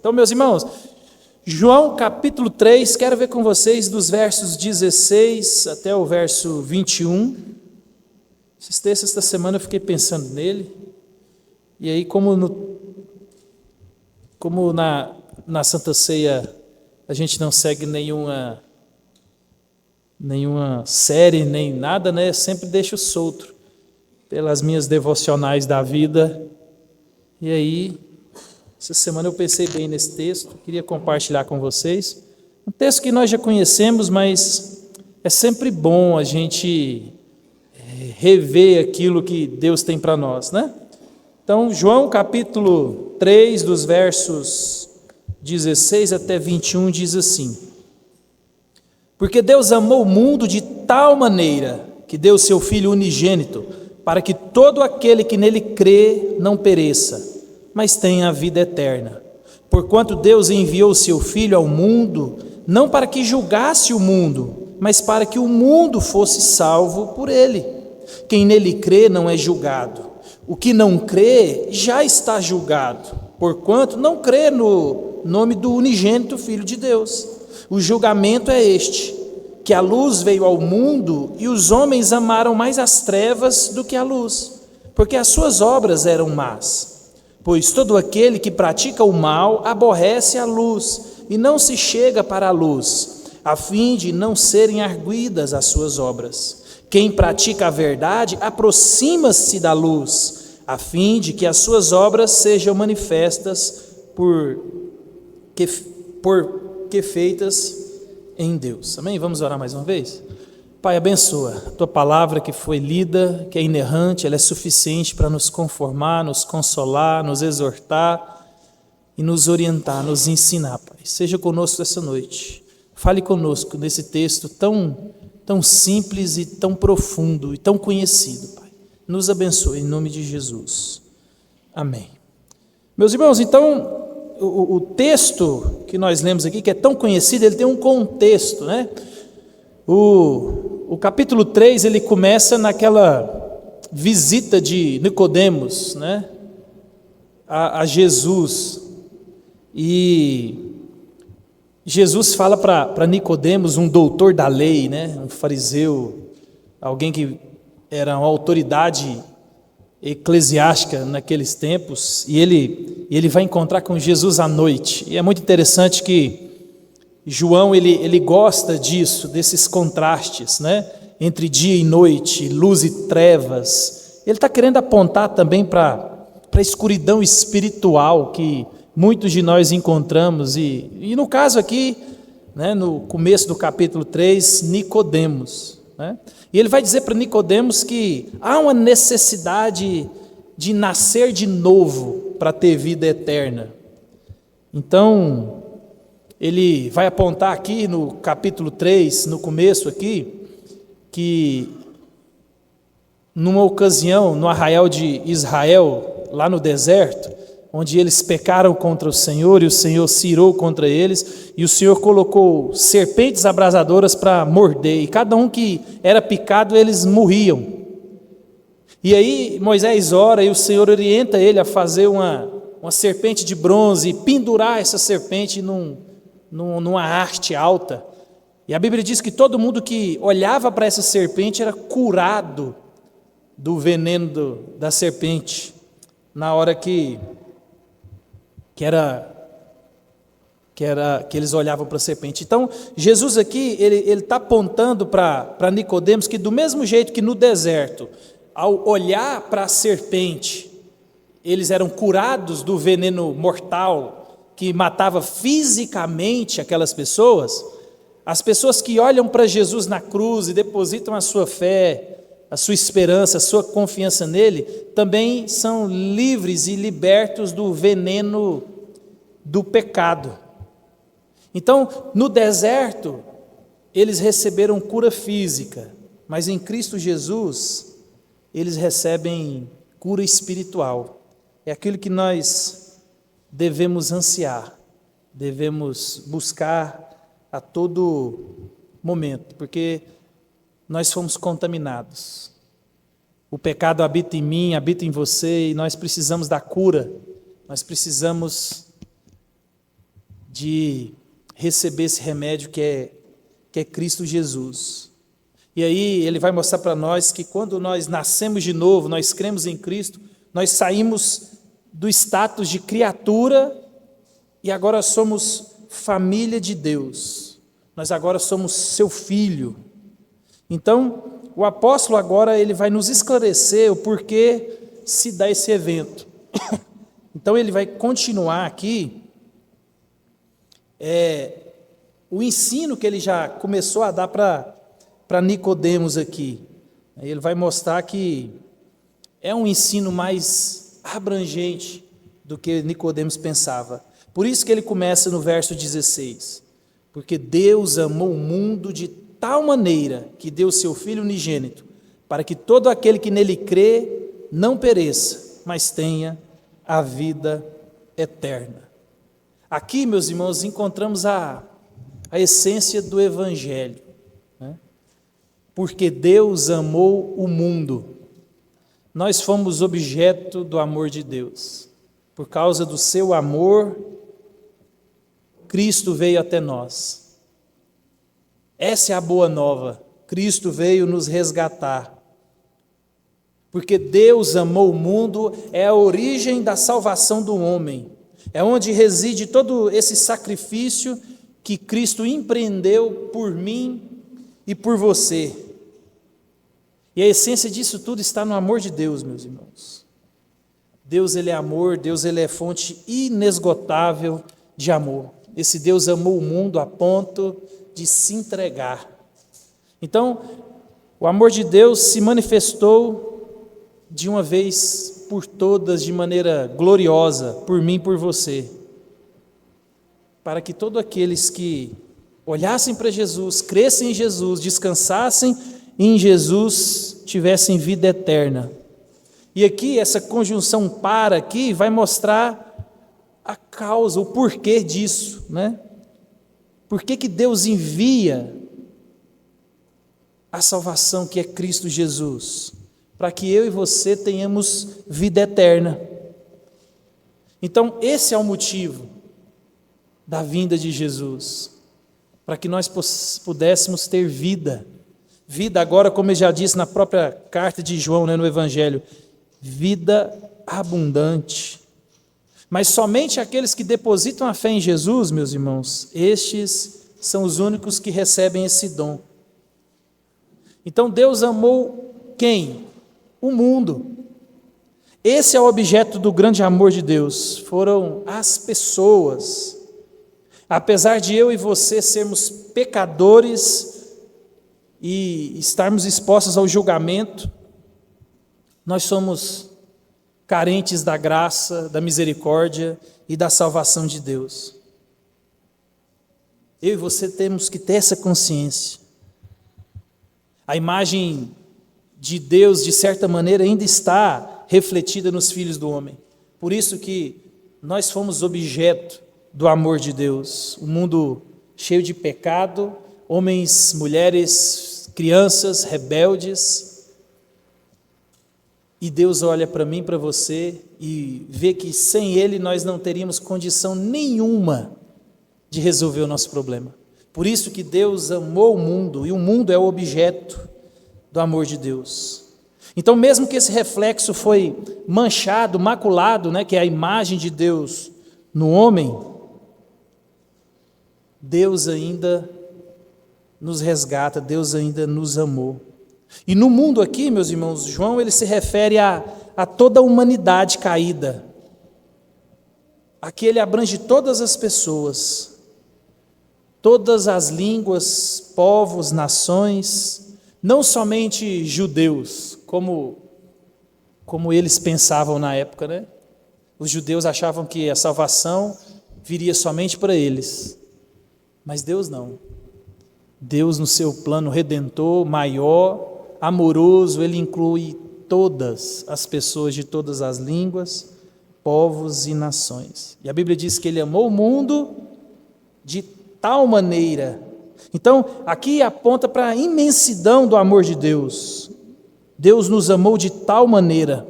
Então, meus irmãos, João capítulo 3, quero ver com vocês dos versos 16 até o verso 21. Esses textos, esta semana eu fiquei pensando nele, e aí como na Santa Ceia a gente não segue nenhuma série, nem nada, né? Eu sempre deixo solto pelas minhas devocionais da vida. E aí, essa semana eu pensei bem nesse texto, queria compartilhar com vocês. Um texto que nós já conhecemos, mas é sempre bom a gente rever aquilo que Deus tem para nós, né? Então, João capítulo 3, dos versos 16 até 21, diz assim: Porque Deus amou o mundo de tal maneira que deu seu Filho unigênito, para que todo aquele que nele crê não pereça, mas tenha a vida eterna. Porquanto Deus enviou seu Filho ao mundo, não para que julgasse o mundo, mas para que o mundo fosse salvo por ele. Quem nele crê não é julgado. O que não crê já está julgado, porquanto não crê no nome do unigênito Filho de Deus. O julgamento é este: que a luz veio ao mundo e os homens amaram mais as trevas do que a luz, porque as suas obras eram más. Pois todo aquele que pratica o mal aborrece a luz e não se chega para a luz, a fim de não serem arguidas as suas obras. Quem pratica a verdade aproxima-se da luz, a fim de que as suas obras sejam manifestas porque feitas em Deus. Amém? Vamos orar mais uma vez? Pai, abençoa a tua palavra que foi lida, que é inerrante, ela é suficiente para nos conformar, nos consolar, nos exortar e nos orientar, nos ensinar, Pai. Seja conosco essa noite. Fale conosco nesse texto tão simples e tão profundo e tão conhecido, Pai. Nos abençoe em nome de Jesus. Amém. Meus irmãos, então, o texto que nós lemos aqui, que é tão conhecido, ele tem um contexto, né? O capítulo 3, ele começa naquela visita de Nicodemos, né? A Jesus. E Jesus fala para Nicodemos, um doutor da lei, né? Um fariseu, alguém que era uma autoridade eclesiástica naqueles tempos, e ele vai encontrar com Jesus à noite. E é muito interessante que João ele gosta disso, desses contrastes, né? Entre dia e noite, luz e trevas. Ele está querendo apontar também para a escuridão espiritual que muitos de nós encontramos, e no caso aqui, né, no começo do capítulo 3, Nicodemos, né? E ele vai dizer para Nicodemos que há uma necessidade de nascer de novo para ter vida eterna. Então, ele vai apontar aqui no capítulo 3, no começo aqui, que numa ocasião, no arraial de Israel, lá no deserto, onde eles pecaram contra o Senhor, e o Senhor se irou contra eles, e o Senhor colocou serpentes abrasadoras para morder, e cada um que era picado, eles morriam. E aí Moisés ora, e o Senhor orienta ele a fazer uma serpente de bronze, e pendurar essa serpente numa haste alta. E a Bíblia diz que todo mundo que olhava para essa serpente era curado do veneno da serpente, na hora que eles olhavam para a serpente. Então, Jesus aqui, ele está apontando para Nicodemos que do mesmo jeito que no deserto, ao olhar para a serpente, eles eram curados do veneno mortal que matava fisicamente aquelas pessoas, as pessoas que olham para Jesus na cruz e depositam a sua fé, a sua esperança, a sua confiança nele, também são livres e libertos do veneno do pecado. Então, no deserto, eles receberam cura física, mas em Cristo Jesus, eles recebem cura espiritual. É aquilo que nós devemos ansiar, devemos buscar a todo momento, porque nós fomos contaminados. O pecado habita em mim, habita em você, e nós precisamos da cura, nós precisamos de receber esse remédio que é Cristo Jesus. E aí ele vai mostrar para nós que quando nós nascemos de novo, nós cremos em Cristo, nós saímos do status de criatura e agora somos família de Deus. Nós agora somos seu filho. Então, o apóstolo agora ele vai nos esclarecer o porquê se dá esse evento. Então ele vai continuar aqui o ensino que ele já começou a dar para Nicodemos aqui. Ele vai mostrar que é um ensino mais abrangente do que Nicodemos pensava. Por isso que ele começa no verso 16. Porque Deus amou o mundo de tal maneira que deu seu Filho unigênito, para que todo aquele que nele crê não pereça, mas tenha a vida eterna. Aqui, meus irmãos, encontramos a essência do Evangelho, né? Porque Deus amou o mundo. Nós fomos objeto do amor de Deus. Por causa do seu amor, Cristo veio até nós. Essa é a boa nova. Cristo veio nos resgatar. Porque Deus amou o mundo, é a origem da salvação do homem. É onde reside todo esse sacrifício que Cristo empreendeu por mim e por você. E a essência disso tudo está no amor de Deus, meus irmãos. Deus, ele é amor, Deus, ele é fonte inesgotável de amor. Esse Deus amou o mundo a ponto de se entregar. Então, o amor de Deus se manifestou de uma vez por todas, de maneira gloriosa, por mim e por você, para que todos aqueles que olhassem para Jesus, crescem em Jesus, descansassem em Jesus, tivessem vida eterna. E aqui, essa conjunção para aqui, vai mostrar a causa, o porquê disso, né? Por que Deus envia a salvação que é Cristo Jesus? Para que eu e você tenhamos vida eterna. Então, esse é o motivo da vinda de Jesus, para que nós pudéssemos ter vida. Vida agora, como eu já disse na própria carta de João, né, no Evangelho, vida abundante. Mas somente aqueles que depositam a fé em Jesus, meus irmãos, estes são os únicos que recebem esse dom. Então Deus amou quem? O mundo. Esse é o objeto do grande amor de Deus, foram as pessoas. Apesar de eu e você sermos pecadores e estarmos expostos ao julgamento, nós somos carentes da graça, da misericórdia e da salvação de Deus. Eu e você temos que ter essa consciência. A imagem de Deus, de certa maneira, ainda está refletida nos filhos do homem. Por isso que nós fomos objeto do amor de Deus. Um mundo cheio de pecado, homens, mulheres, crianças, rebeldes. E Deus olha para mim, para você, e vê que sem Ele nós não teríamos condição nenhuma de resolver o nosso problema. Por isso que Deus amou o mundo, e o mundo é o objeto do amor de Deus. Então, mesmo que esse reflexo foi manchado, maculado, né, que é a imagem de Deus no homem, Deus ainda nos resgata, Deus ainda nos amou. E no mundo aqui, meus irmãos, João ele se refere a toda a humanidade caída. Aqui ele abrange todas as pessoas, todas as línguas, povos, nações, não somente judeus, como eles pensavam na época, né? Os judeus achavam que a salvação viria somente para eles, mas Deus não. Deus, no seu plano redentor, maior, amoroso, Ele inclui todas as pessoas de todas as línguas, povos e nações. E a Bíblia diz que Ele amou o mundo de tal maneira. Então, aqui aponta para a imensidão do amor de Deus. Deus nos amou de tal maneira.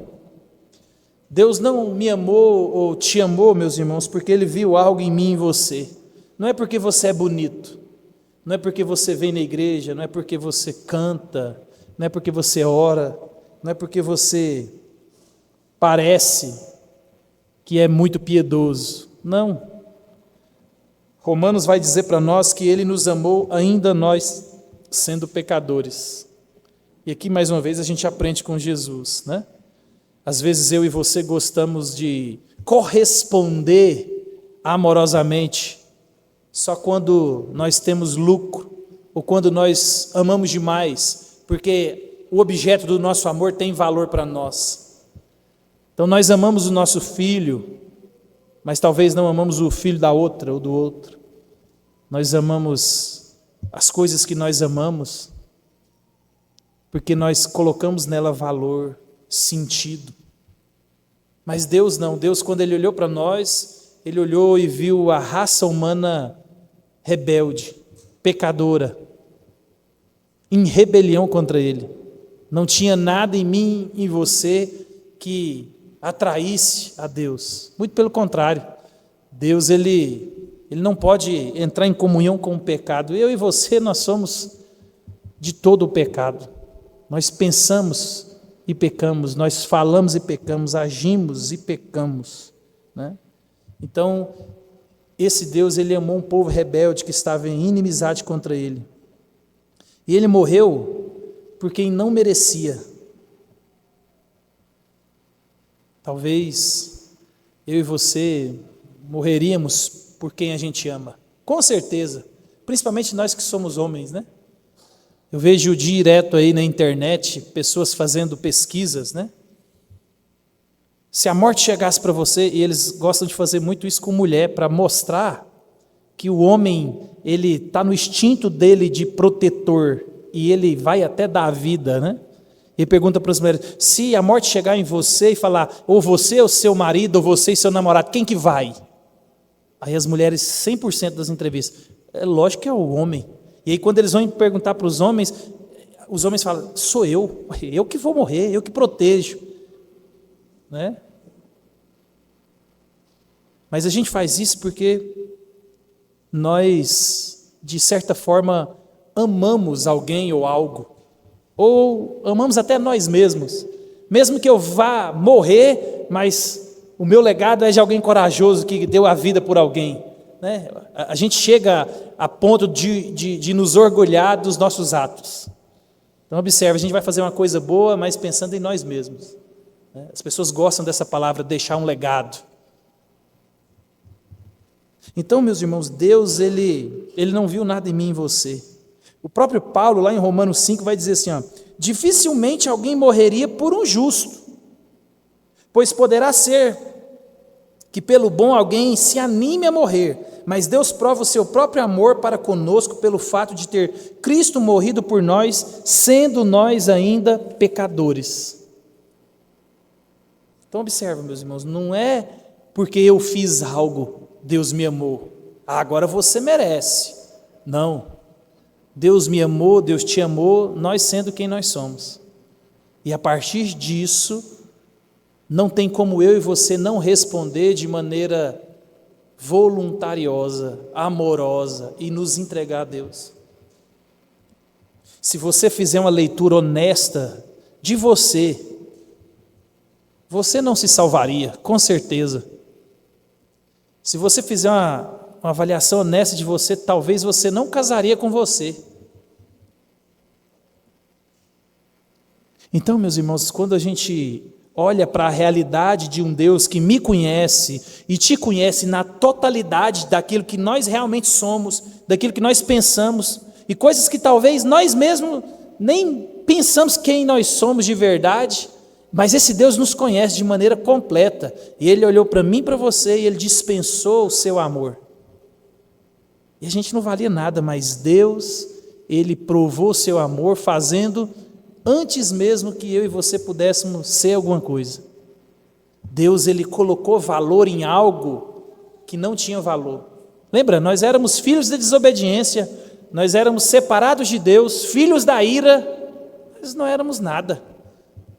Deus não me amou ou te amou, meus irmãos, porque Ele viu algo em mim e em você. Não é porque você é bonito, não é porque você vem na igreja, não é porque você canta, não é porque você ora, não é porque você parece que é muito piedoso. Não. Romanos vai dizer para nós que Ele nos amou ainda nós sendo pecadores. E aqui mais uma vez a gente aprende com Jesus, né? Às vezes eu e você gostamos de corresponder amorosamente só quando nós temos lucro ou quando nós amamos demais, porque o objeto do nosso amor tem valor para nós. Então nós amamos o nosso filho, mas talvez não amamos o filho da outra ou do outro. Nós amamos as coisas que nós amamos, porque nós colocamos nela valor, sentido. Mas Deus não. Deus, quando Ele olhou para nós, Ele olhou e viu a raça humana rebelde, pecadora, em rebelião contra Ele. Não tinha nada em mim e em você que atraísse a Deus. Muito pelo contrário. Deus, Ele não pode entrar em comunhão com o pecado. Eu e você, nós somos de todo o pecado. Nós pensamos e pecamos, nós falamos e pecamos, agimos e pecamos, né? Então, esse Deus, Ele amou um povo rebelde que estava em inimizade contra Ele. E Ele morreu por quem não merecia. Talvez eu e você morreríamos por quem a gente ama, com certeza, principalmente nós que somos homens, né? Eu vejo direto aí na internet pessoas fazendo pesquisas, né? Se a morte chegasse para você, e eles gostam de fazer muito isso com mulher, para mostrar que o homem, ele está no instinto dele de protetor, e ele vai até dar a vida, né? E pergunta para as mulheres, se a morte chegar em você e falar, ou você ou seu marido, ou você e seu namorado, quem que vai? Aí as mulheres, 100% das entrevistas, é lógico que é o homem. E aí quando eles vão perguntar para os homens falam, sou eu que vou morrer, eu que protejo, né? Mas a gente faz isso porque nós, de certa forma, amamos alguém ou algo, ou amamos até nós mesmos, mesmo que eu vá morrer, mas o meu legado é de alguém corajoso que deu a vida por alguém, né? A gente chega a ponto de nos orgulhar dos nossos atos. Então observe, a gente vai fazer uma coisa boa, mas pensando em nós mesmos, né? As pessoas gostam dessa palavra, deixar um legado. Então, meus irmãos, Deus, Ele não viu nada em mim e em você. O próprio Paulo, lá em Romanos 5, vai dizer assim, ó, dificilmente alguém morreria por um justo, pois poderá ser que pelo bom alguém se anime a morrer, mas Deus prova o seu próprio amor para conosco pelo fato de ter Cristo morrido por nós, sendo nós ainda pecadores. Então observa, meus irmãos, não é porque eu fiz algo, Deus me amou, agora você merece. Não, Deus me amou, Deus te amou, nós sendo quem nós somos. E a partir disso, não tem como eu e você não responder de maneira voluntariosa, amorosa e nos entregar a Deus. Se você fizer uma leitura honesta de você, você não se salvaria, com certeza. Se você fizer uma avaliação honesta de você, talvez você não casaria com você. Então, meus irmãos, quando a gente olha para a realidade de um Deus que me conhece e te conhece na totalidade daquilo que nós realmente somos, daquilo que nós pensamos, e coisas que talvez nós mesmos nem pensamos quem nós somos de verdade, mas esse Deus nos conhece de maneira completa, e Ele olhou para mim e para você, e Ele dispensou o seu amor. E a gente não valia nada, mas Deus, Ele provou o seu amor fazendo antes mesmo que eu e você pudéssemos ser alguma coisa. Deus, Ele colocou valor em algo que não tinha valor. Lembra, nós éramos filhos da desobediência, nós éramos separados de Deus, filhos da ira, nós não éramos nada.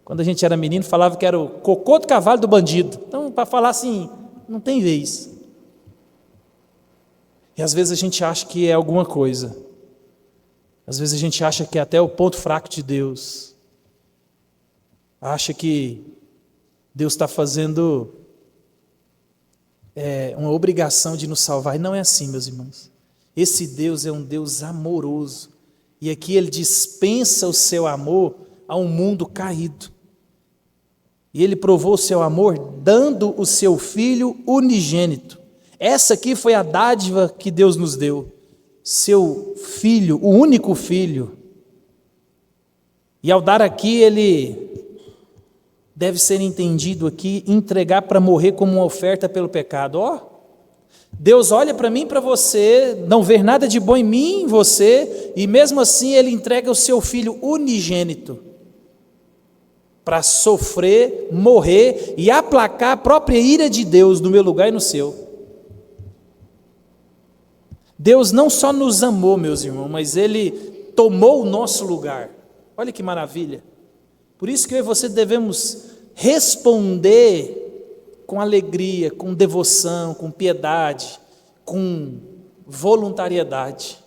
Quando a gente era menino, falava que era o cocô do cavalo do bandido. Então, para falar assim, não tem vez. E às vezes a gente acha que é alguma coisa. Às vezes a gente acha que é até o ponto fraco de Deus. Acha que Deus está fazendo uma obrigação de nos salvar. E não é assim, meus irmãos. Esse Deus é um Deus amoroso. E aqui Ele dispensa o seu amor a um mundo caído. E Ele provou o seu amor dando o seu Filho unigênito. Essa aqui foi a dádiva que Deus nos deu. Seu Filho, o único Filho. E ao dar aqui, Ele deve ser entendido aqui, entregar para morrer como uma oferta pelo pecado. Deus olha para mim e para você, não vê nada de bom em mim, em você, e mesmo assim Ele entrega o seu Filho unigênito para sofrer, morrer e aplacar a própria ira de Deus no meu lugar e no seu. Deus não só nos amou, meus irmãos, mas Ele tomou o nosso lugar. Olha que maravilha. Por isso que eu e você devemos responder com alegria, com devoção, com piedade, com voluntariedade.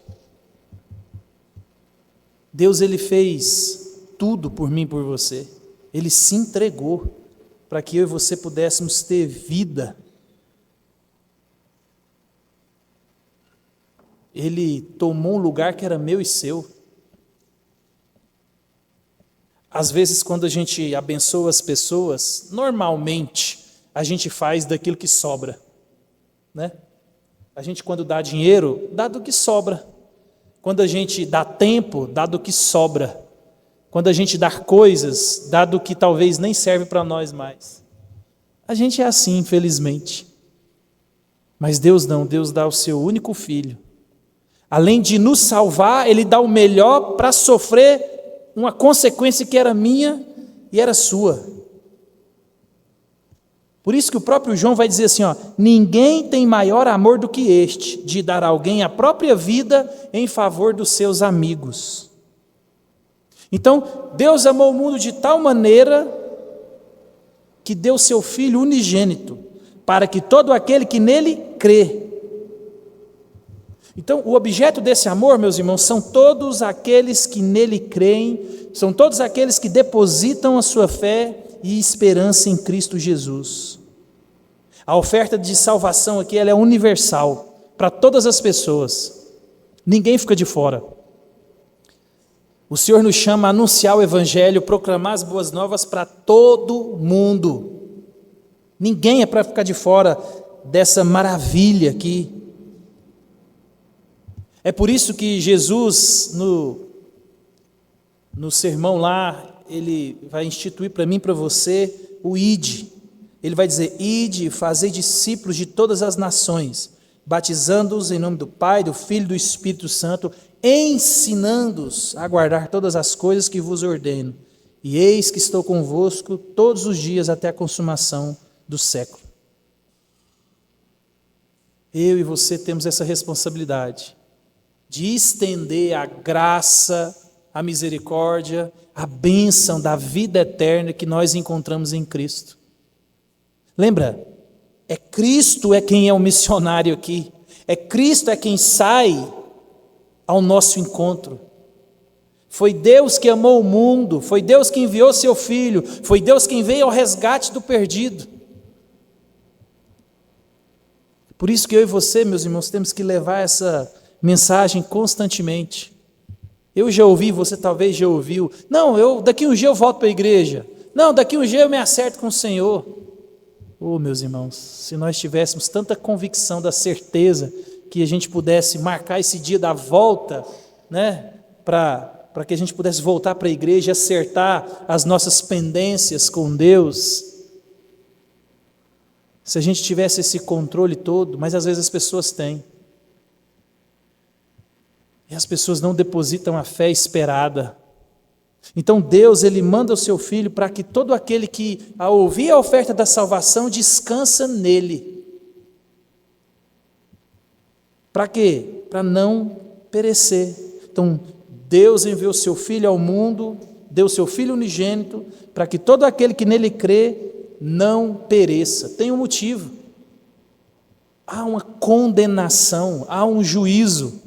Deus, Ele fez tudo por mim e por você. Ele se entregou para que eu e você pudéssemos ter vida. Ele tomou um lugar que era meu e seu. Às vezes, quando a gente abençoa as pessoas, normalmente a gente faz daquilo que sobra, né? A gente, quando dá dinheiro, dá do que sobra. Quando a gente dá tempo, dá do que sobra. Quando a gente dá coisas, dá do que talvez nem serve para nós mais. A gente é assim, infelizmente. Mas Deus não, Deus dá o seu único Filho. Além de nos salvar, Ele dá o melhor para sofrer uma consequência que era minha e era sua. Por isso que o próprio João vai dizer assim, ninguém tem maior amor do que este, de dar a alguém a própria vida em favor dos seus amigos. Então, Deus amou o mundo de tal maneira que deu seu Filho unigênito, para que todo aquele que nele crê. Então, o objeto desse amor, meus irmãos, são todos aqueles que nele creem, são todos aqueles que depositam a sua fé e esperança em Cristo Jesus. A oferta de salvação aqui ela é universal, para todas as pessoas. Ninguém fica de fora. O Senhor nos chama a anunciar o Evangelho, proclamar as boas novas para todo mundo. Ninguém é para ficar de fora dessa maravilha aqui. É por isso que Jesus, no sermão lá, Ele vai instituir para mim e para você o ide. Ele vai dizer, ide, fazei discípulos de todas as nações, batizando-os em nome do Pai, do Filho e do Espírito Santo, ensinando-os a guardar todas as coisas que vos ordeno. E eis que estou convosco todos os dias até a consumação do século. Eu e você temos essa responsabilidade de estender a graça, a misericórdia, a bênção da vida eterna que nós encontramos em Cristo. Lembra? Cristo é quem é o missionário aqui. Cristo é quem sai ao nosso encontro. Foi Deus que amou o mundo, foi Deus que enviou seu Filho, foi Deus quem veio ao resgate do perdido. Por isso que eu e você, meus irmãos, temos que levar essa mensagem constantemente. Eu já ouvi, você talvez já ouviu. Não, daqui um dia eu volto para a igreja. Não, daqui um dia eu me acerto com o Senhor. Meus irmãos, se nós tivéssemos tanta convicção da certeza que a gente pudesse marcar esse dia da volta, né, para que a gente pudesse voltar para a igreja e acertar as nossas pendências com Deus. Se a gente tivesse esse controle todo, mas às vezes as pessoas têm. E as pessoas não depositam a fé esperada. Então Deus, Ele manda o seu Filho para que todo aquele que, ao ouvir a oferta da salvação, descansa nele. Para quê? Para não perecer. Então Deus enviou o seu Filho ao mundo, deu o seu Filho unigênito, para que todo aquele que nele crê não pereça. Tem um motivo. há uma condenação, há um juízo.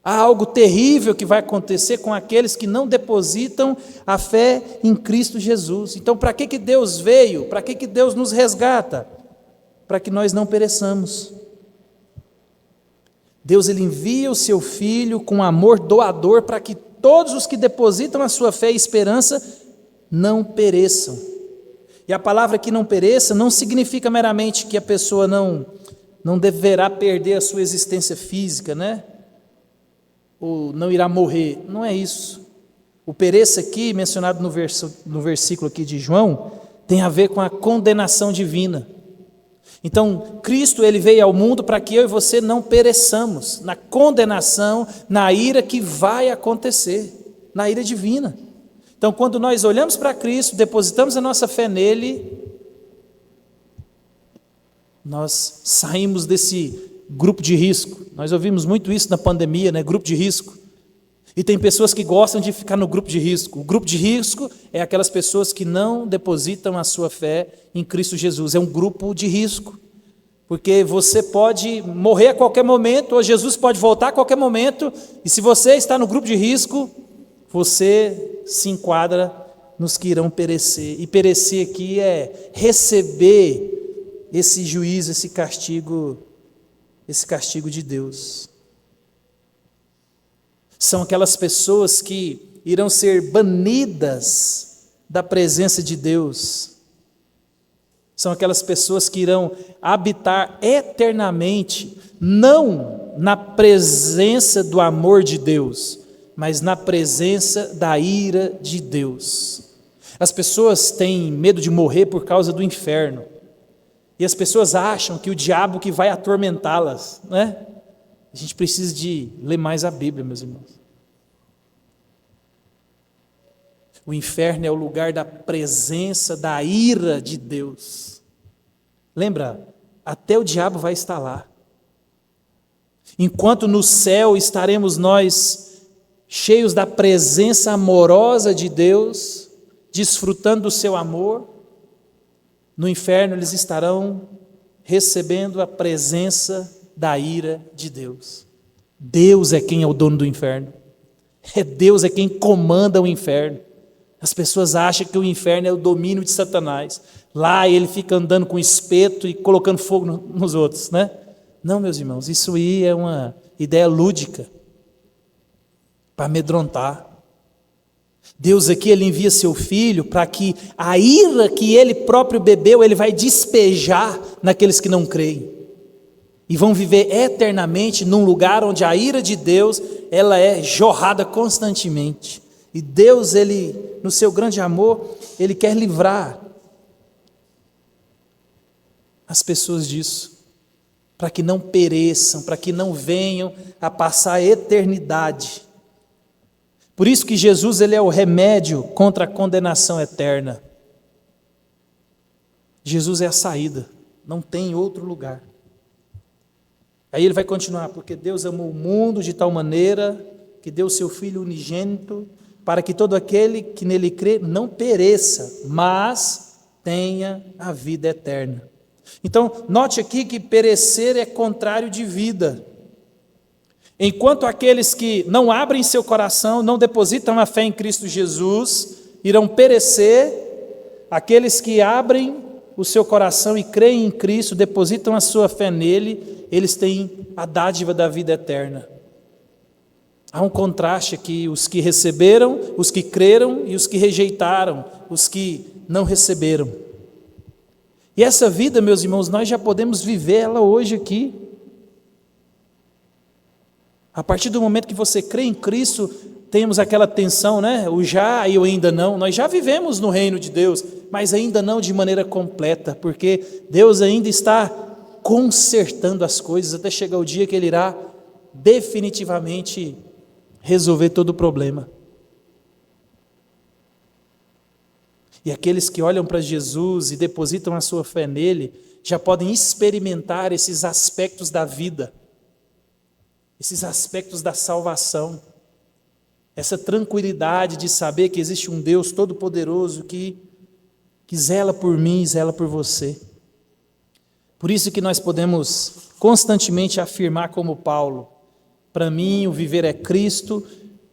Há algo terrível que vai acontecer com aqueles que não depositam a fé em Cristo Jesus. Então, para que Deus veio? Para que Deus nos resgata? Para que nós não pereçamos. Deus ele envia o seu Filho com amor doador para que todos os que depositam a sua fé e esperança não pereçam. E a palavra que não pereça não significa meramente que a pessoa não deverá perder a sua existência física, né? Ou não irá morrer. Não é isso. O pereça aqui, mencionado no versículo aqui de João, tem a ver com a condenação divina. Então, Cristo ele veio ao mundo para que eu e você não pereçamos na condenação, na ira que vai acontecer, na ira divina. Então, quando nós olhamos para Cristo, depositamos a nossa fé nele, nós saímos desse grupo de risco. Nós ouvimos muito isso na pandemia, né? Grupo de risco. E tem pessoas que gostam de ficar no grupo de risco. O grupo de risco é aquelas pessoas que não depositam a sua fé em Cristo Jesus. É um grupo de risco. Porque você pode morrer a qualquer momento, ou Jesus pode voltar a qualquer momento, e se você está no grupo de risco, você se enquadra nos que irão perecer. E perecer aqui é receber esse juízo, esse castigo de Deus. São aquelas pessoas que irão ser banidas da presença de Deus. São aquelas pessoas que irão habitar eternamente, não na presença do amor de Deus, mas na presença da ira de Deus. As pessoas têm medo de morrer por causa do inferno. E as pessoas acham que o diabo que vai atormentá-las, né? A gente precisa de ler mais a Bíblia, meus irmãos. O inferno é o lugar da presença, da ira de Deus. Lembra? Até o diabo vai estar lá. Enquanto no céu estaremos nós cheios da presença amorosa de Deus, desfrutando do seu amor, no inferno eles estarão recebendo a presença da ira de Deus. Deus é quem é o dono do inferno. Deus é quem comanda o inferno. As pessoas acham que o inferno é o domínio de Satanás. Lá ele fica andando com espeto e colocando fogo nos outros, né? Não, meus irmãos, isso aí é uma ideia lúdica para amedrontar. Deus aqui ele envia seu Filho para que a ira que ele próprio bebeu, ele vai despejar naqueles que não creem. E vão viver eternamente num lugar onde a ira de Deus, ela é jorrada constantemente. E Deus, ele, no seu grande amor, ele quer livrar as pessoas disso, para que não pereçam, para que não venham a passar a eternidade. Por isso que Jesus ele é o remédio contra a condenação eterna. Jesus é a saída, não tem outro lugar. Aí ele vai continuar, porque Deus amou o mundo de tal maneira que deu o seu Filho unigênito, para que todo aquele que nele crê não pereça, mas tenha a vida eterna. Então, note aqui que perecer é contrário de vida. Enquanto aqueles que não abrem seu coração, não depositam a fé em Cristo Jesus, irão perecer, aqueles que abrem o seu coração e creem em Cristo, depositam a sua fé nele, eles têm a dádiva da vida eterna. Há um contraste aqui, os que receberam, os que creram e os que rejeitaram, os que não receberam. E essa vida, meus irmãos, nós já podemos viver ela hoje aqui. A partir do momento que você crê em Cristo, temos aquela tensão, né? O já e o ainda não. Nós já vivemos no reino de Deus, mas ainda não de maneira completa, porque Deus ainda está consertando as coisas até chegar o dia que Ele irá definitivamente resolver todo o problema. E aqueles que olham para Jesus e depositam a sua fé nele, já podem experimentar esses aspectos da vida, esses aspectos da salvação, essa tranquilidade de saber que existe um Deus todo-poderoso que zela por mim, zela por você. Por isso que nós podemos constantemente afirmar como Paulo: para mim o viver é Cristo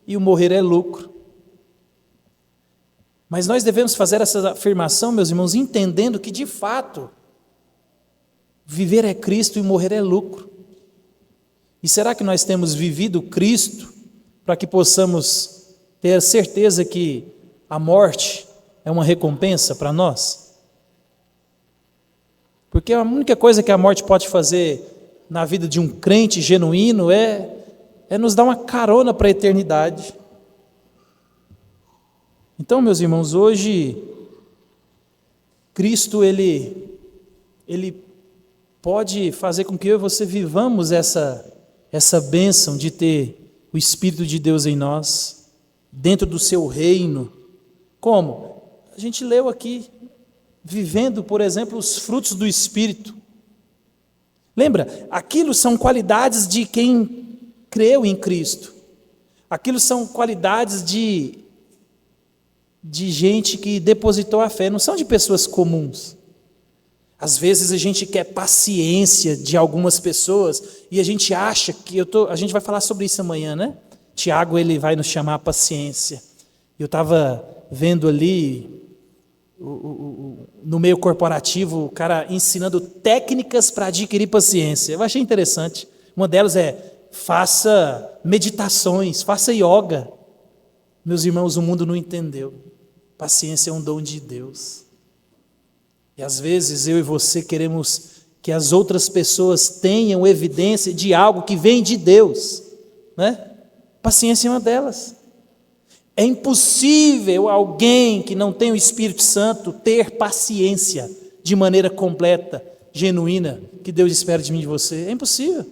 e o morrer é lucro. Mas nós devemos fazer essa afirmação, meus irmãos, entendendo que de fato viver é Cristo e morrer é lucro. E será que nós temos vivido Cristo para que possamos ter certeza que a morte é uma recompensa para nós? Porque a única coisa que a morte pode fazer na vida de um crente genuíno é nos dar uma carona para a eternidade. Então, meus irmãos, hoje Cristo ele pode fazer com que eu e você vivamos essa bênção de ter o Espírito de Deus em nós, dentro do seu reino. Como? A gente leu aqui, vivendo, por exemplo, os frutos do Espírito. Lembra? Aquilo são qualidades de quem creu em Cristo. Aquilo são qualidades de gente que depositou a fé, não são de pessoas comuns. Às vezes a gente quer paciência de algumas pessoas e a gente acha que a gente vai falar sobre isso amanhã, né? Tiago, ele vai nos chamar a paciência. Eu estava vendo ali no meio corporativo o cara ensinando técnicas para adquirir paciência. Eu achei interessante. Uma delas é: faça meditações, faça yoga. Meus irmãos, o mundo não entendeu. Paciência é um dom de Deus. E às vezes eu e você queremos que as outras pessoas tenham evidência de algo que vem de Deus, né? Paciência é uma delas. É impossível alguém que não tem o Espírito Santo ter paciência de maneira completa, genuína, que Deus espera de mim e de você. É impossível.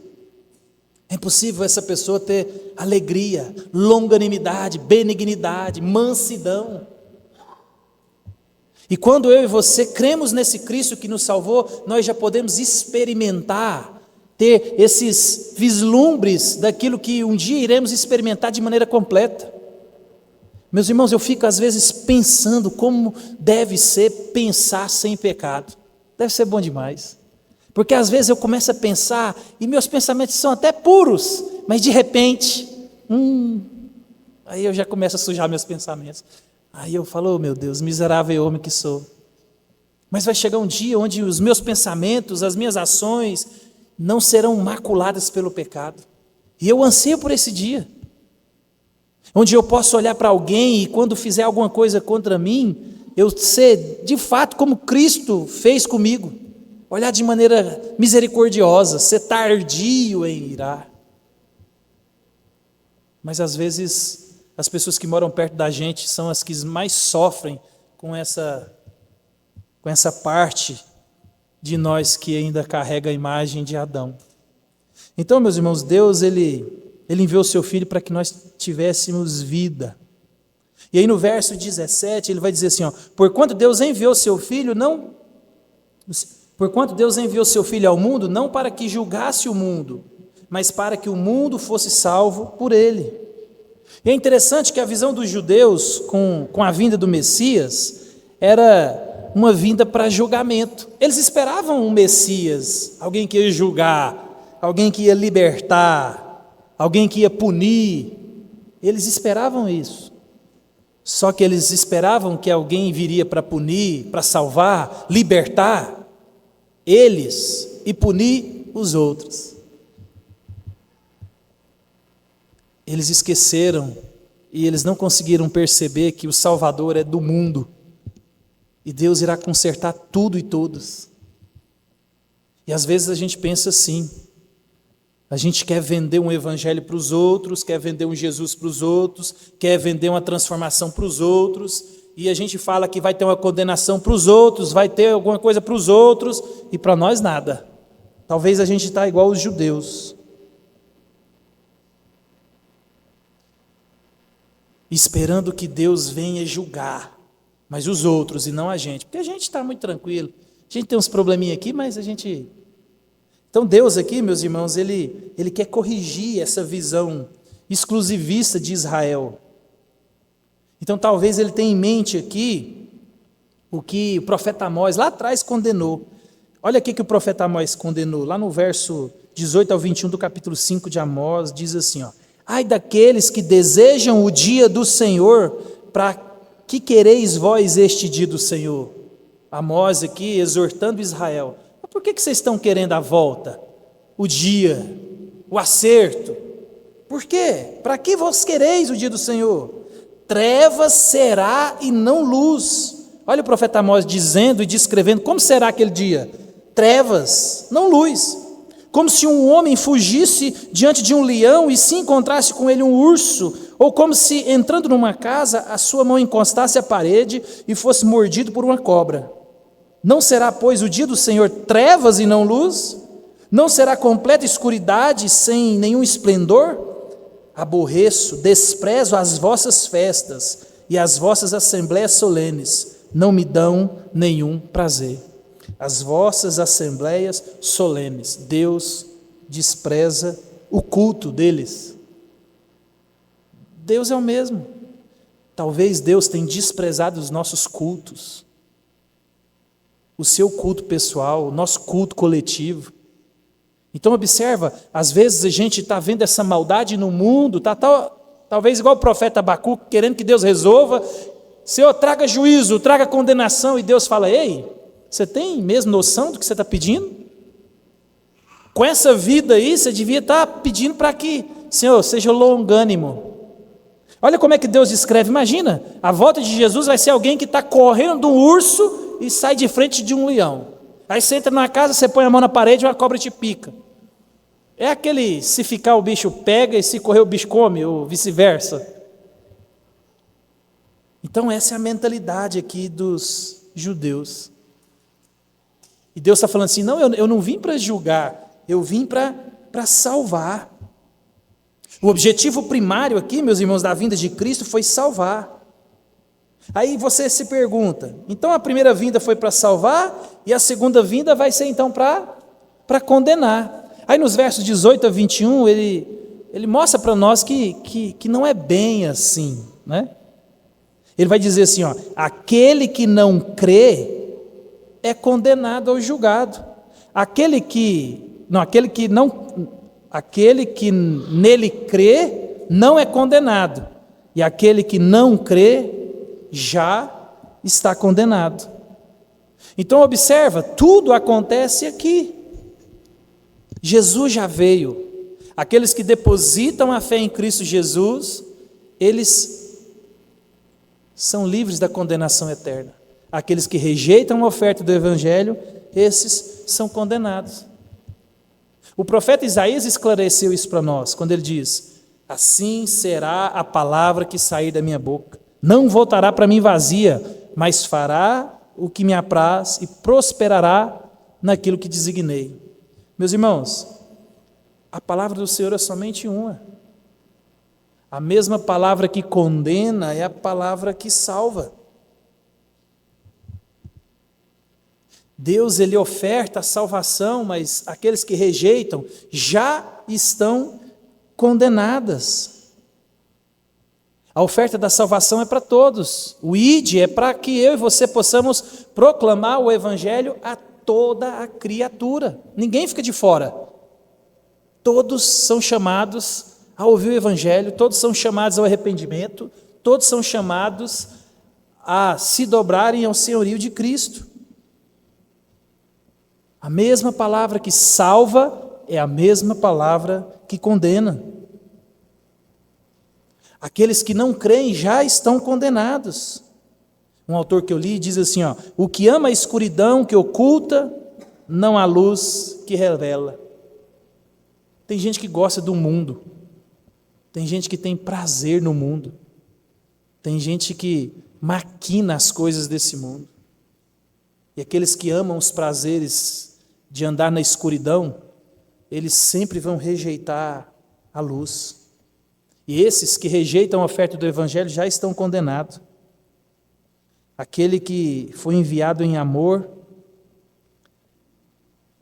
É impossível essa pessoa ter alegria, longanimidade, benignidade, mansidão. E quando eu e você cremos nesse Cristo que nos salvou, nós já podemos experimentar, ter esses vislumbres daquilo que um dia iremos experimentar de maneira completa. Meus irmãos, eu fico às vezes pensando como deve ser pensar sem pecado. Deve ser bom demais. Porque às vezes eu começo a pensar e meus pensamentos são até puros, mas de repente, aí eu já começo a sujar meus pensamentos. Aí eu falo: oh, meu Deus, miserável homem que sou. Mas vai chegar um dia onde os meus pensamentos, as minhas ações não serão maculadas pelo pecado. E eu anseio por esse dia, onde eu posso olhar para alguém e quando fizer alguma coisa contra mim, eu ser de fato como Cristo fez comigo, olhar de maneira misericordiosa, ser tardio em irar. Mas às vezes as pessoas que moram perto da gente são as que mais sofrem com essa parte de nós que ainda carrega a imagem de Adão. Então, meus irmãos, Deus ele enviou o seu Filho para que nós tivéssemos vida. E aí no verso 17 ele vai dizer assim: porquanto Deus enviou seu Filho ao mundo, não para que julgasse o mundo, mas para que o mundo fosse salvo por ele. E é interessante que a visão dos judeus com a vinda do Messias era uma vinda para julgamento. Eles esperavam um Messias, alguém que ia julgar, alguém que ia libertar, alguém que ia punir. Eles esperavam isso. Só que eles esperavam que alguém viria para punir, para salvar, libertar eles e punir os outros. Eles esqueceram e eles não conseguiram perceber que o Salvador é do mundo e Deus irá consertar tudo e todos. E às vezes a gente pensa assim, a gente quer vender um evangelho para os outros, quer vender um Jesus para os outros, quer vender uma transformação para os outros, e a gente fala que vai ter uma condenação para os outros, vai ter alguma coisa para os outros, e para nós nada. Talvez a gente está igual os judeus, esperando que Deus venha julgar, mas os outros e não a gente, porque a gente está muito tranquilo, a gente tem uns probleminhas aqui, mas a gente... Então Deus aqui, meus irmãos, Ele quer corrigir essa visão exclusivista de Israel. Então talvez Ele tenha em mente aqui o que o profeta Amós lá atrás condenou. Olha aqui que o profeta Amós condenou, lá no verso 18 ao 21 do capítulo 5 de Amós, diz assim, ó: ai daqueles que desejam o dia do Senhor, para que quereis vós este dia do Senhor? Amós aqui exortando Israel. Por que vocês estão querendo a volta? O dia, o acerto? Por quê? Para que vós quereis o dia do Senhor? Trevas será e não luz. Olha o profeta Amós dizendo e descrevendo como será aquele dia. Trevas, não luz. Como se um homem fugisse diante de um leão e se encontrasse com ele um urso, ou como se, entrando numa casa, a sua mão encostasse à parede e fosse mordido por uma cobra. Não será, pois, o dia do Senhor trevas e não luz? Não será completa escuridade sem nenhum esplendor? Aborreço, desprezo as vossas festas e as vossas assembléias solenes, não me dão nenhum prazer. As vossas assembléias solenes, Deus despreza o culto deles. Deus é o mesmo. Talvez Deus tenha desprezado os nossos cultos, o seu culto pessoal, o nosso culto coletivo. Então observa, às vezes a gente está vendo essa maldade no mundo, talvez igual o profeta Abacuque, querendo que Deus resolva, Senhor, traga juízo, traga condenação, e Deus fala, ei, você tem mesmo noção do que você está pedindo? Com essa vida aí, você devia estar pedindo para que, Senhor, seja longânimo. Olha como é que Deus descreve, imagina, a volta de Jesus vai ser alguém que está correndo de um urso e sai de frente de um leão. Aí você entra na casa, você põe a mão na parede e uma cobra te pica. É aquele, se ficar o bicho pega e se correr o bicho come, ou vice-versa. Então essa é a mentalidade aqui dos judeus. E Deus está falando assim, não, eu não vim para julgar, eu vim para salvar. O objetivo primário aqui, meus irmãos, da vinda de Cristo foi salvar. Aí você se pergunta, então a primeira vinda foi para salvar, e a segunda vinda vai ser então para condenar. Aí nos versos 18 a 21, ele mostra para nós que não é bem assim, né? Ele vai dizer assim, ó, aquele que não crê é condenado ou julgado. Aquele que nele crê não é condenado, e aquele que não crê já está condenado. Então observa, tudo acontece aqui. Jesus já veio. Aqueles que depositam a fé em Cristo Jesus, eles são livres da condenação eterna. Aqueles que rejeitam a oferta do Evangelho, esses são condenados. O profeta Isaías esclareceu isso para nós, quando ele diz, assim será a palavra que sair da minha boca. Não voltará para mim vazia, mas fará o que me apraz e prosperará naquilo que designei. Meus irmãos, a palavra do Senhor é somente uma. A mesma palavra que condena é a palavra que salva. Deus, ele oferta a salvação, mas aqueles que rejeitam já estão condenadas. A oferta da salvação é para todos. O ID é para que eu e você possamos proclamar o Evangelho a toda a criatura. Ninguém fica de fora. Todos são chamados a ouvir o Evangelho, todos são chamados ao arrependimento, todos são chamados a se dobrarem ao senhorio de Cristo. A mesma palavra que salva é a mesma palavra que condena. Aqueles que não creem já estão condenados. Um autor que eu li diz assim, ó, o que ama a escuridão que oculta, não há luz que revela. Tem gente que gosta do mundo. Tem gente que tem prazer no mundo. Tem gente que maquina as coisas desse mundo. E aqueles que amam os prazeres de andar na escuridão, eles sempre vão rejeitar a luz. E esses que rejeitam a oferta do Evangelho já estão condenados. Aquele que foi enviado em amor,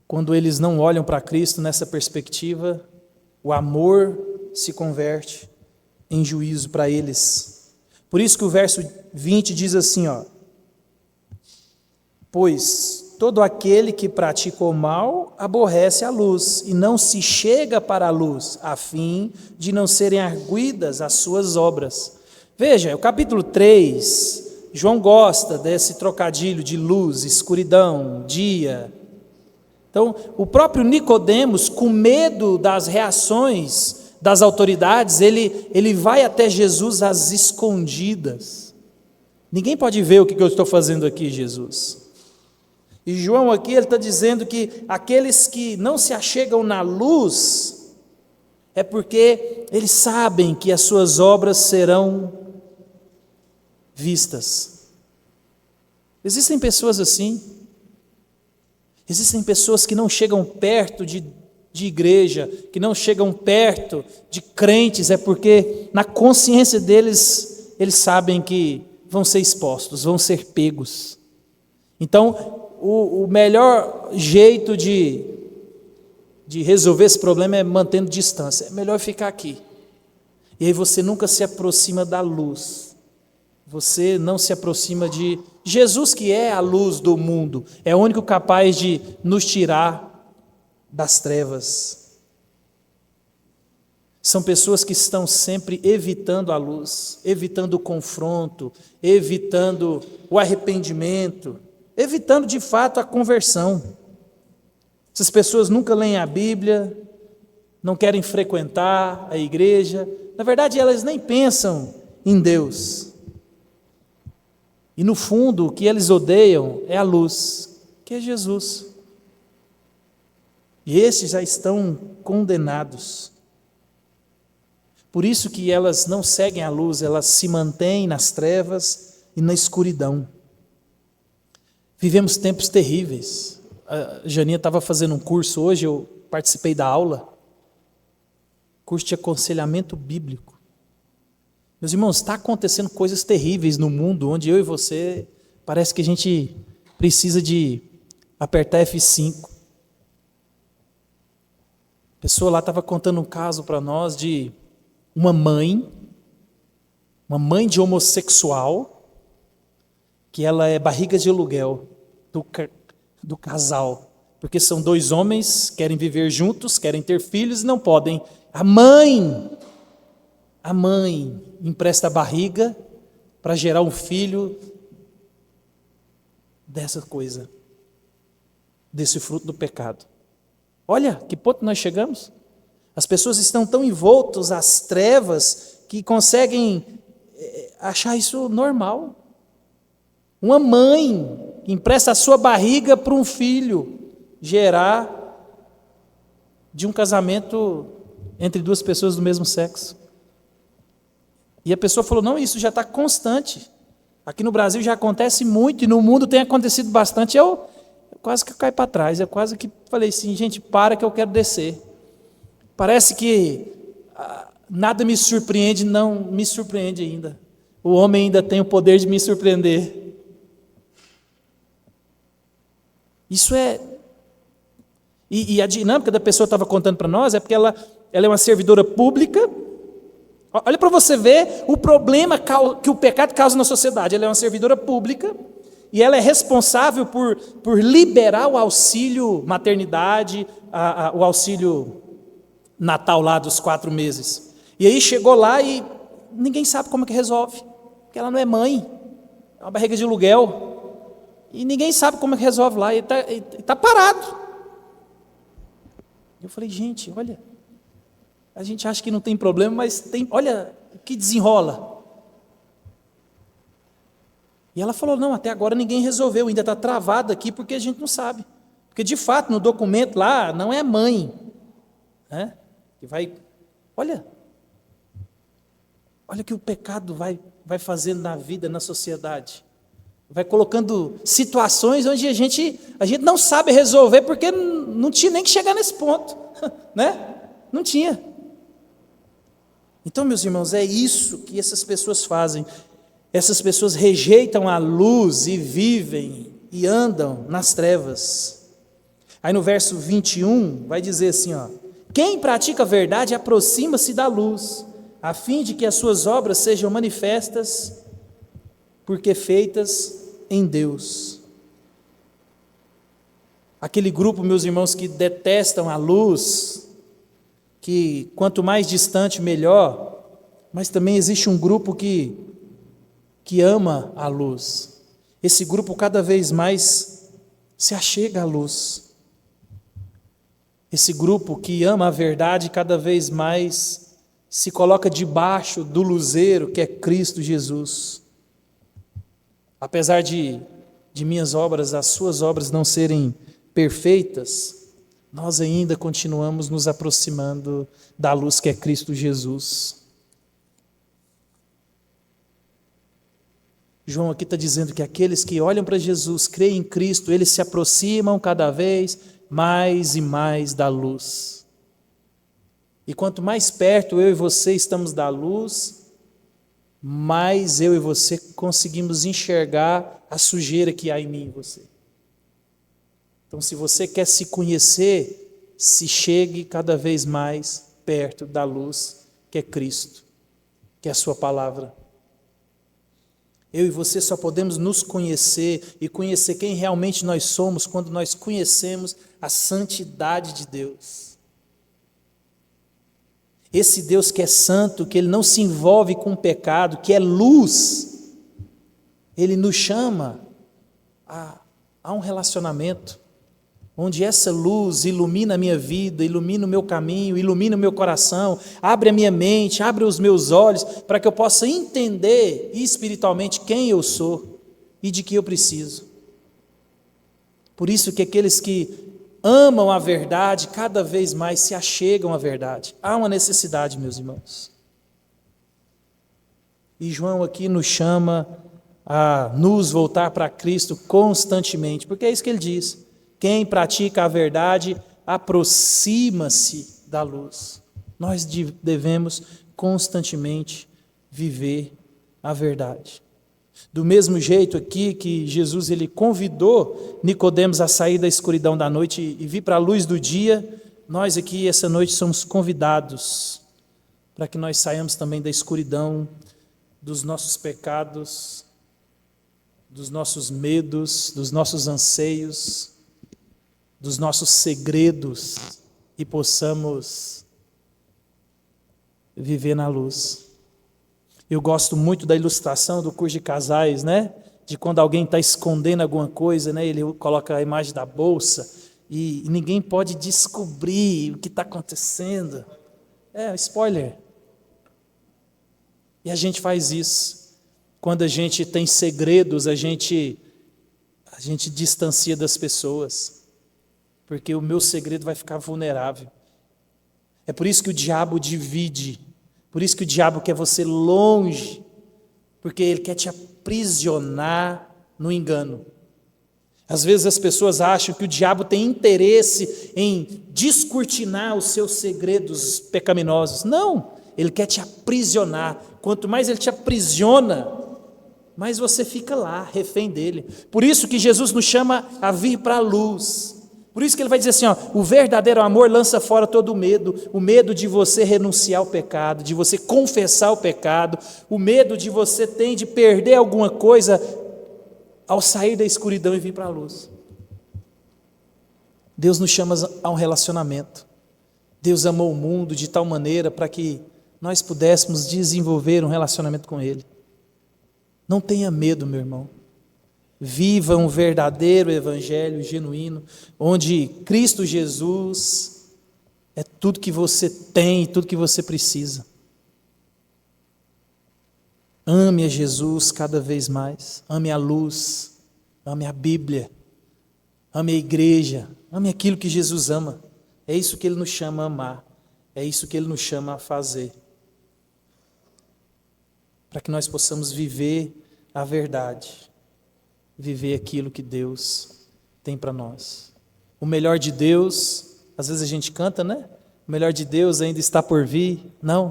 quando eles não olham para Cristo nessa perspectiva, o amor se converte em juízo para eles. Por isso que o verso 20 diz assim, ó, pois todo aquele que pratica o mal aborrece a luz e não se chega para a luz, a fim de não serem arguidas as suas obras. Veja, o capítulo 3, João gosta desse trocadilho de luz, escuridão, dia. Então, o próprio Nicodemos, com medo das reações das autoridades, ele vai até Jesus às escondidas. Ninguém pode ver o que eu estou fazendo aqui, Jesus. E João aqui ele está dizendo que aqueles que não se achegam na luz é porque eles sabem que as suas obras serão vistas. Existem pessoas assim. Existem pessoas que não chegam perto de igreja, que não chegam perto de crentes, é porque na consciência deles, eles sabem que vão ser expostos, vão ser pegos. Então, o melhor jeito de resolver esse problema é mantendo distância. É melhor ficar aqui. E aí você nunca se aproxima da luz. Você não se aproxima de Jesus, que é a luz do mundo. É o único capaz de nos tirar das trevas. São pessoas que estão sempre evitando a luz, evitando o confronto, evitando o arrependimento, evitando de fato a conversão. Essas pessoas nunca leem a Bíblia, não querem frequentar a igreja. Na verdade, elas nem pensam em Deus. E no fundo, o que eles odeiam é a luz, que é Jesus. E esses já estão condenados. Por isso que elas não seguem a luz, elas se mantêm nas trevas e na escuridão. Vivemos tempos terríveis. A Janinha estava fazendo um curso hoje, eu participei da aula, curso de aconselhamento bíblico. Meus irmãos, está acontecendo coisas terríveis no mundo, onde eu e você, parece que a gente precisa de apertar F5. A pessoa lá estava contando um caso para nós de uma mãe de homossexual, que ela é barriga de aluguel do casal, porque são dois homens, querem viver juntos, querem ter filhos e não podem. A mãe empresta a barriga para gerar um filho dessa coisa, desse fruto do pecado. Olha que ponto nós chegamos. As pessoas estão tão envoltas às trevas que conseguem achar isso normal. Uma mãe empresta a sua barriga para um filho gerar de um casamento entre duas pessoas do mesmo sexo. E a pessoa falou, não, isso já está constante. Aqui no Brasil já acontece muito e no mundo tem acontecido bastante. Eu quase que caí para trás, eu quase que falei assim, gente, para que eu quero descer. Parece que nada me surpreende, não me surpreende ainda. O homem ainda tem o poder de me surpreender. Isso é... E a dinâmica da pessoa estava contando para nós é porque ela é uma servidora pública. Olha para você ver o problema que o pecado causa na sociedade. Ela é uma servidora pública e ela é responsável por liberar o auxílio maternidade, o auxílio Natal lá dos 4 meses. E aí chegou lá e ninguém sabe como é que resolve, porque ela não é mãe, é uma barriga de aluguel. E ninguém sabe como é que resolve lá, e está parado. Eu falei, gente, olha, a gente acha que não tem problema, mas tem, olha que desenrola. E ela falou, não, até agora ninguém resolveu, ainda está travado aqui porque a gente não sabe. Porque de fato no documento lá não é mãe, né? Que vai, olha o que o pecado vai fazendo na vida, na sociedade. Vai colocando situações onde a gente não sabe resolver, porque não tinha nem que chegar nesse ponto, né? Não tinha. Então, meus irmãos, é isso que essas pessoas fazem. Essas pessoas rejeitam a luz e vivem e andam nas trevas. Aí no verso 21 vai dizer assim, ó, quem pratica a verdade aproxima-se da luz, a fim de que as suas obras sejam manifestas, porque feitas em Deus. Aquele grupo, meus irmãos, que detestam a luz, que quanto mais distante, melhor, mas também existe um grupo que ama a luz. Esse grupo cada vez mais se achega à luz. Esse grupo que ama a verdade cada vez mais se coloca debaixo do luzeiro que é Cristo Jesus. Apesar de minhas obras, as suas obras não serem perfeitas, nós ainda continuamos nos aproximando da luz que é Cristo Jesus. João aqui está dizendo que aqueles que olham para Jesus, creem em Cristo, eles se aproximam cada vez mais e mais da luz. E quanto mais perto eu e você estamos da luz, mais eu e você conseguimos enxergar a sujeira que há em mim e você. Então, se você quer se conhecer, se chegue cada vez mais perto da luz que é Cristo, que é a sua palavra. Eu e você só podemos nos conhecer e conhecer quem realmente nós somos quando nós conhecemos a santidade de Deus. Esse Deus que é santo, que Ele não se envolve com o pecado, que é luz, Ele nos chama a um relacionamento, onde essa luz ilumina a minha vida, ilumina o meu caminho, ilumina o meu coração, abre a minha mente, abre os meus olhos, para que eu possa entender espiritualmente quem eu sou e de que eu preciso. Por isso que aqueles que amam a verdade, cada vez mais se achegam à verdade. Há uma necessidade, meus irmãos. E João aqui nos chama a nos voltar para Cristo constantemente, porque é isso que ele diz. Quem pratica a verdade aproxima-se da luz. Nós devemos constantemente viver a verdade. Do mesmo jeito aqui que Jesus ele convidou Nicodemos a sair da escuridão da noite e vir para a luz do dia, nós aqui essa noite somos convidados para que nós saiamos também da escuridão, dos nossos pecados, dos nossos medos, dos nossos anseios, dos nossos segredos e possamos viver na luz. Eu gosto muito da ilustração do curso de casais, né? De quando alguém está escondendo alguma coisa, né? Ele coloca a imagem da bolsa e ninguém pode descobrir o que está acontecendo. Spoiler. E a gente faz isso. Quando a gente tem segredos, a gente distancia das pessoas. Porque o meu segredo vai ficar vulnerável. É por isso que o diabo divide, por isso que o diabo quer você longe, porque ele quer te aprisionar no engano. Às vezes as pessoas acham que o diabo tem interesse em descortinar os seus segredos pecaminosos. Não, ele quer te aprisionar. Quanto mais ele te aprisiona, mais você fica lá, refém dele. Por isso que Jesus nos chama a vir para a luz. Por isso que ele vai dizer assim, o verdadeiro amor lança fora todo o medo de você renunciar ao pecado, de você confessar o pecado, o medo de você ter de perder alguma coisa ao sair da escuridão e vir para a luz. Deus nos chama a um relacionamento. Deus amou o mundo de tal maneira para que nós pudéssemos desenvolver um relacionamento com Ele. Não tenha medo, meu irmão. Viva um verdadeiro evangelho genuíno, onde Cristo Jesus é tudo que você tem e tudo que você precisa. Ame a Jesus cada vez mais, ame a luz, ame a Bíblia, ame a igreja, ame aquilo que Jesus ama. É isso que Ele nos chama a amar, é isso que Ele nos chama a fazer. Para que nós possamos viver a verdade. Viver aquilo que Deus tem para nós. O melhor de Deus, às vezes a gente canta, né? O melhor de Deus ainda está por vir. Não,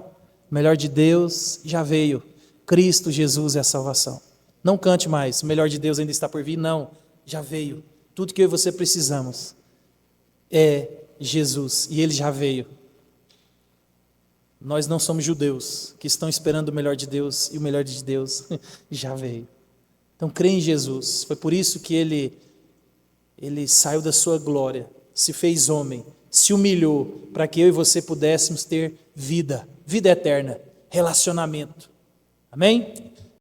o melhor de Deus já veio. Cristo Jesus é a salvação. Não cante mais, o melhor de Deus ainda está por vir. Não, já veio. Tudo que eu e você precisamos é Jesus, e Ele já veio. Nós não somos judeus que estão esperando o melhor de Deus, e o melhor de Deus já veio. Então, crê em Jesus. Foi por isso que Ele Ele saiu da sua glória, se fez homem, se humilhou para que eu e você pudéssemos ter vida, vida eterna, relacionamento. Amém?